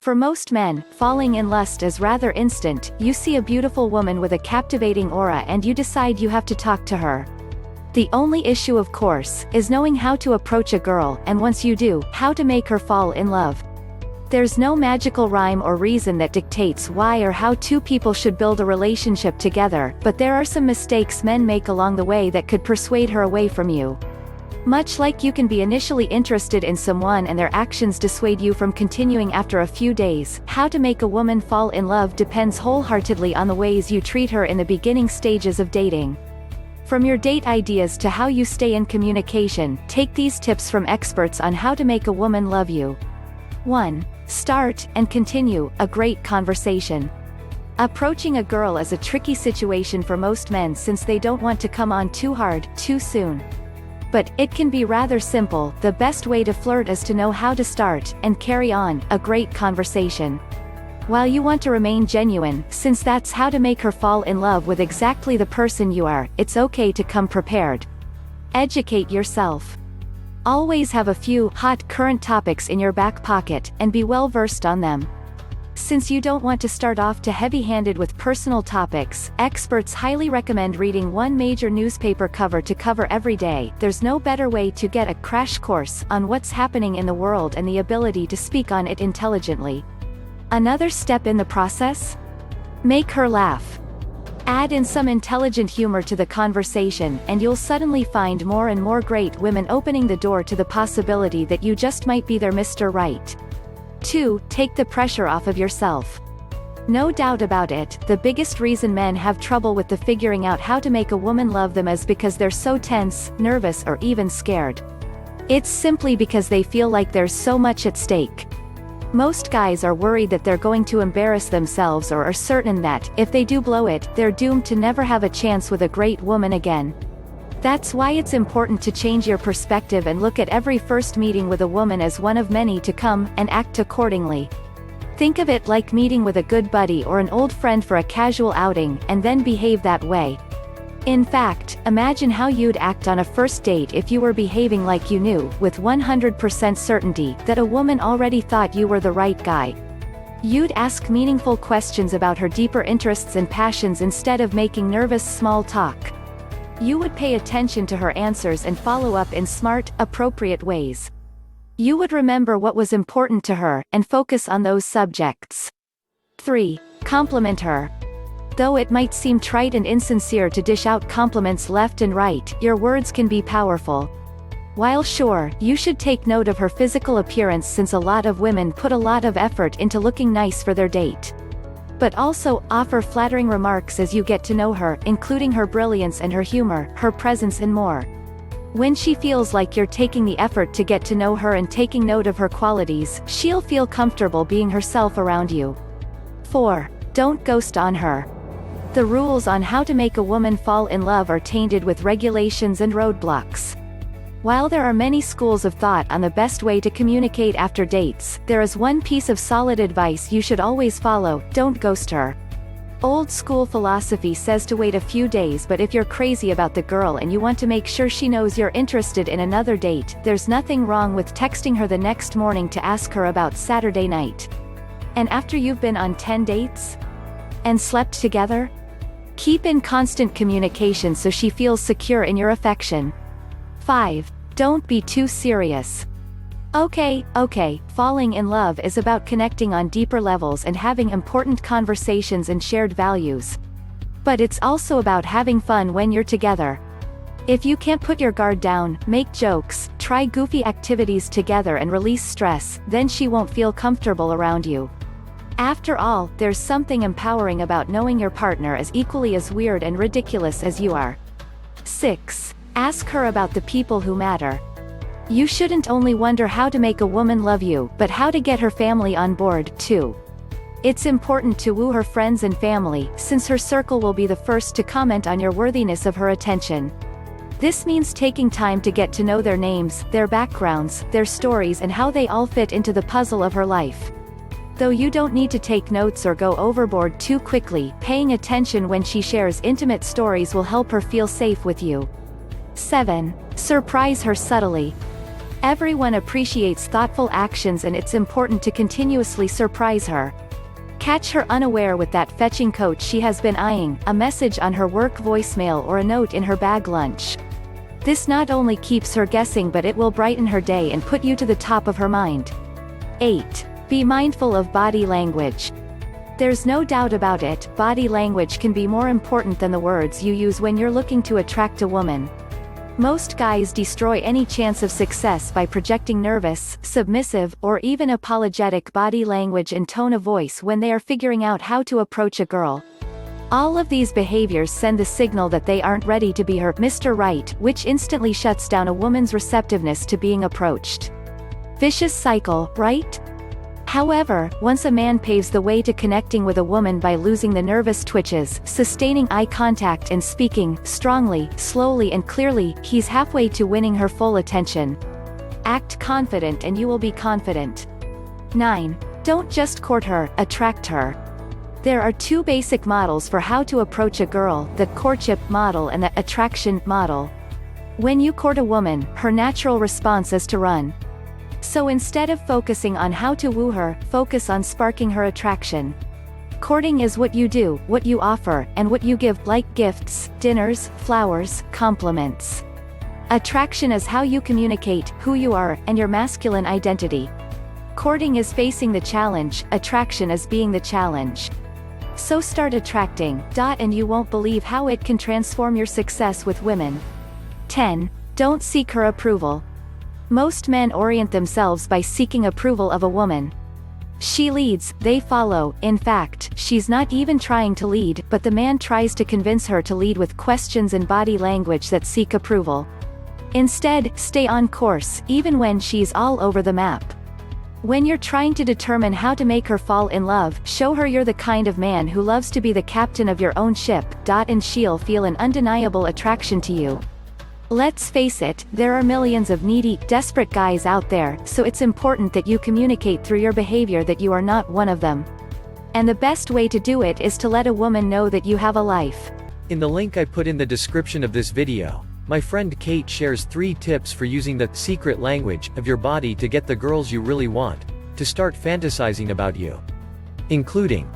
For most men, falling in lust is rather instant. You see a beautiful woman with a captivating aura and you decide you have to talk to her. The only issue, of course, is knowing how to approach a girl, and once you do, how to make her fall in love. There's no magical rhyme or reason that dictates why or how two people should build a relationship together, but there are some mistakes men make along the way that could persuade her away from you. Much like you can be initially interested in someone and their actions dissuade you from continuing after a few days, how to make a woman fall in love depends wholeheartedly on the ways you treat her in the beginning stages of dating. From your date ideas to how you stay in communication, take these tips from experts on how to make a woman love you. 1. Start, and continue, a great conversation. Approaching a girl is a tricky situation for most men since they don't want to come on too hard, too soon. But it can be rather simple. The best way to flirt is to know how to start, and carry on, a great conversation. While you want to remain genuine, since that's how to make her fall in love with exactly the person you are, it's okay to come prepared. Educate yourself. Always have a few hot current topics in your back pocket, and be well versed on them. Since you don't want to start off too heavy-handed with personal topics, experts highly recommend reading one major newspaper cover to cover every day. There's no better way to get a crash course on what's happening in the world and the ability to speak on it intelligently. Another step in the process? Make her laugh. Add in some intelligent humor to the conversation, and you'll suddenly find more and more great women opening the door to the possibility that you just might be their Mr. Right. 2. Take the pressure off of yourself. No doubt about it, the biggest reason men have trouble with the figuring out how to make a woman love them is because they're so tense, nervous, or even scared. It's simply because they feel like there's so much at stake. Most guys are worried that they're going to embarrass themselves or are certain that, if they do blow it, they're doomed to never have a chance with a great woman again. That's why it's important to change your perspective and look at every first meeting with a woman as one of many to come, and act accordingly. Think of it like meeting with a good buddy or an old friend for a casual outing, and then behave that way. In fact, imagine how you'd act on a first date if you were behaving like you knew, with 100% certainty, that a woman already thought you were the right guy. You'd ask meaningful questions about her deeper interests and passions instead of making nervous small talk. You would pay attention to her answers and follow up in smart, appropriate ways. You would remember what was important to her, and focus on those subjects. 3. Compliment her. Though it might seem trite and insincere to dish out compliments left and right, your words can be powerful. While sure, you should take note of her physical appearance since a lot of women put a lot of effort into looking nice for their date. But also, offer flattering remarks as you get to know her, including her brilliance and her humor, her presence and more. When she feels like you're taking the effort to get to know her and taking note of her qualities, she'll feel comfortable being herself around you. 4. Don't ghost on her. The rules on how to make a woman fall in love are tainted with regulations and roadblocks. While there are many schools of thought on the best way to communicate after dates, there is one piece of solid advice you should always follow: don't ghost her. Old school philosophy says to wait a few days, but if you're crazy about the girl and you want to make sure she knows you're interested in another date, there's nothing wrong with texting her the next morning to ask her about Saturday night. And after you've been on 10 dates? And slept together? Keep in constant communication so she feels secure in your affection. 5. Don't be too serious. Okay, falling in love is about connecting on deeper levels and having important conversations and shared values. But it's also about having fun when you're together. If you can't put your guard down, make jokes, try goofy activities together and release stress, then she won't feel comfortable around you. After all, there's something empowering about knowing your partner is equally as weird and ridiculous as you are. 6. Ask her about the people who matter. You shouldn't only wonder how to make a woman love you, but how to get her family on board, too. It's important to woo her friends and family, since her circle will be the first to comment on your worthiness of her attention. This means taking time to get to know their names, their backgrounds, their stories and how they all fit into the puzzle of her life. Though you don't need to take notes or go overboard too quickly, paying attention when she shares intimate stories will help her feel safe with you. 7. Surprise her subtly. Everyone appreciates thoughtful actions, and it's important to continuously surprise her. Catch her unaware with that fetching coat she has been eyeing, a message on her work voicemail, or a note in her bag lunch. This not only keeps her guessing, but it will brighten her day and put you to the top of her mind. 8. Be mindful of body language. There's no doubt about it, body language can be more important than the words you use when you're looking to attract a woman. Most guys destroy any chance of success by projecting nervous, submissive, or even apologetic body language and tone of voice when they are figuring out how to approach a girl. All of these behaviors send the signal that they aren't ready to be her Mr. Right, which instantly shuts down a woman's receptiveness to being approached. Vicious cycle, right? However, once a man paves the way to connecting with a woman by losing the nervous twitches, sustaining eye contact and speaking strongly, slowly and clearly, he's halfway to winning her full attention. Act confident and you will be confident. 9. Don't just court her, attract her. There are two basic models for how to approach a girl, the courtship model and the attraction model. When you court a woman, her natural response is to run. So instead of focusing on how to woo her, focus on sparking her attraction. Courting is what you do, what you offer, and what you give, like gifts, dinners, flowers, compliments. Attraction is how you communicate who you are, and your masculine identity. Courting is facing the challenge, attraction is being the challenge. So start attracting, and you won't believe how it can transform your success with women. 10. Don't seek her approval. Most men orient themselves by seeking approval of a woman. She leads, they follow. In fact, she's not even trying to lead, but the man tries to convince her to lead with questions and body language that seek approval. Instead, stay on course, even when she's all over the map. When you're trying to determine how to make her fall in love, show her you're the kind of man who loves to be the captain of your own ship, and she'll feel an undeniable attraction to you. Let's face it, there are millions of needy, desperate guys out there, so it's important that you communicate through your behavior that you are not one of them. And the best way to do it is to let a woman know that you have a life. In the link I put in the description of this video, my friend Kate shares 3 tips for using the secret language of your body to get the girls you really want to start fantasizing about you. Including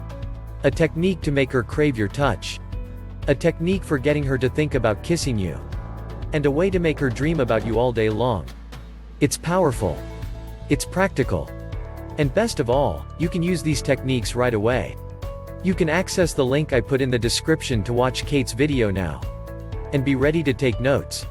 a technique to make her crave your touch, a technique for getting her to think about kissing you, and a way to make her dream about you all day long. It's powerful. It's practical. And best of all, you can use these techniques right away. You can access the link I put in the description to watch Kate's video now. And be ready to take notes.